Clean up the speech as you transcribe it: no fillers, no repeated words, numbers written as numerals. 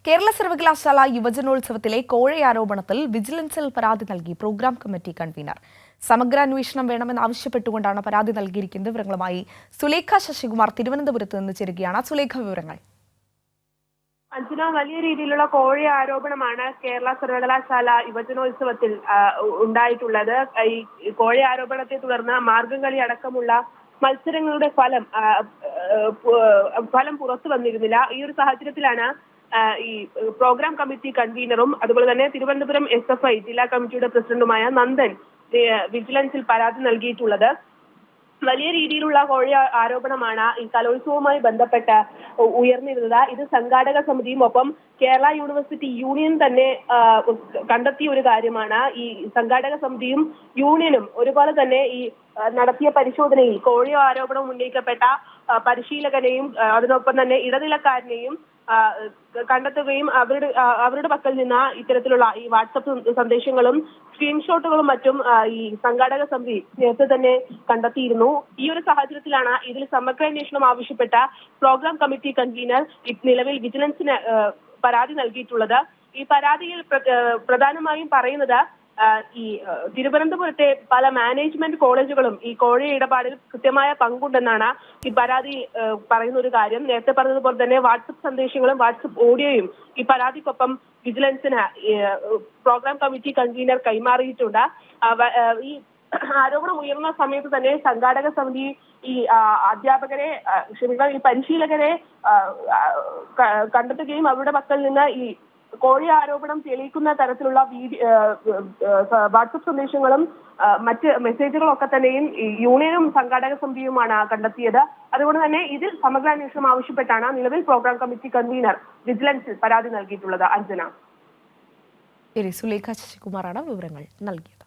കേരള സർവകലാശാല യുവജനോത്സവത്തിലെ കോഴയാരോപണത്തിൽ വിജിലൻസിൽ പരാതി നൽകി പ്രോഗ്രാം കമ്മിറ്റി കൺവീനർ. സമഗ്രാന്വേഷണം വേണമെന്നാവശ്യപ്പെട്ടുകൊണ്ടാണ് പരാതി നൽകിയിരിക്കുന്നത്. വിവരങ്ങളുമായി സുലേഖ ശശികുമാർ തിരുവനന്തപുരത്ത് നിന്ന് ചേരുകയാണ്. സുലേഖ, വിവരങ്ങൾ. അഞ്ജന, വലിയ രീതിയിലുള്ള കോഴ ആരോപണമാണ് കേരള സർവകലാശാല യുവജനോത്സവത്തിൽ ഉണ്ടായിട്ടുള്ളത്. ഈ കോഴ ആരോപണത്തെ തുടർന്ന് മാർഗംകളി അടക്കമുള്ള മത്സരങ്ങളുടെ ഫലം പുറത്തു വന്നിരുന്നില്ല. ഈ ഒരു സാഹചര്യത്തിലാണ് ഈ പ്രോഗ്രാം കമ്മിറ്റി കൺവീനറും അതുപോലെ തന്നെ തിരുവനന്തപുരം SFI ജില്ലാ കമ്മിറ്റിയുടെ പ്രസിഡന്റുമായ നന്ദൻ വിജിലൻസിൽ പരാതി നൽകിയിട്ടുള്ളത്. വലിയ രീതിയിലുള്ള കോഴ ആരോപണമാണ് ഈ കലോത്സവവുമായി ബന്ധപ്പെട്ട് ഉയർന്നിരുന്നത്. ഇത് സംഘാടക സമിതിയും ഒപ്പം കേരള യൂണിവേഴ്സിറ്റി യൂണിയൻ തന്നെ കണ്ടെത്തിയ ഒരു കാര്യമാണ്. ഈ സംഘാടക സമിതിയും യൂണിയനും ഒരുപോലെ തന്നെ ഈ നടത്തിയ പരിശോധനയിൽ കോഴ ആരോപണം ഉന്നയിക്കപ്പെട്ട പരിശീലകനെയും അതിനൊപ്പം തന്നെ ഇടനിലക്കാരനെയും കണ്ടെത്തുകയും അവരുടെ പക്കൽ നിന്ന് ഇത്തരത്തിലുള്ള ഈ വാട്സപ്പ് സന്ദേശങ്ങളും സ്ക്രീൻഷോട്ടുകളും മറ്റും ഈ സംഘാടക സമിതി നേരത്തെ തന്നെ കണ്ടെത്തിയിരുന്നു. ഈ ഒരു സാഹചര്യത്തിലാണ് ഇതിൽ സമഗ്രാന്വേഷണം ആവശ്യപ്പെട്ട പ്രോഗ്രാം കമ്മിറ്റി കൺവീനർ നിലവിൽ വിജിലൻസിന് പരാതി നൽകിയിട്ടുള്ളത്. ഈ പരാതിയിൽ പ്രധാനമായും പറയുന്നത് ഈ തിരുവനന്തപുരത്തെ പല മാനേജ്മെന്റ് കോളേജുകളും ഈ കോഴ ഇടപാടിൽ കൃത്യമായ പങ്കുണ്ടെന്നാണ് ഈ പരാതി പറയുന്ന ഒരു കാര്യം. നേരത്തെ പറഞ്ഞതുപോലെ തന്നെ വാട്സപ്പ് സന്ദേശങ്ങളും വാട്സപ്പ് ഓഡിയോയും ഈ പരാതിക്കൊപ്പം വിജിലൻസിന് പ്രോഗ്രാം കമ്മിറ്റി കൺവീനർ കൈമാറിയിട്ടുണ്ട്. ഈ ആരോപണം ഉയർന്ന സമയത്ത് തന്നെ സംഘാടക സമിതി ഈ അധ്യാപകരെ ഈ പരിശീലകരെ കണ്ടെത്തുകയും അവരുടെ പക്കൽ നിന്ന് ഈ കോഴ ആരോപണം തെളിയിക്കുന്ന തരത്തിലുള്ള വാട്സപ്പ് സന്ദേശങ്ങളും മറ്റ് മെസ്സേജുകളും ഒക്കെ തന്നെയും യൂണിയനും സംഘാടക സമിതിയുമാണ് കണ്ടെത്തിയത്. അതുകൊണ്ട് തന്നെ ഇതിൽ സമഗ്രാന്വേഷണം ആവശ്യപ്പെട്ടാണ് നിലവിൽ പ്രോഗ്രാം കമ്മിറ്റി കൺവീനർ വിജിലൻസിൽ പരാതി നൽകിയിട്ടുള്ളത്. അഞ്ജന, സുലേഖ ശശികുമാറാണ് വിവരങ്ങൾ നൽകിയത്.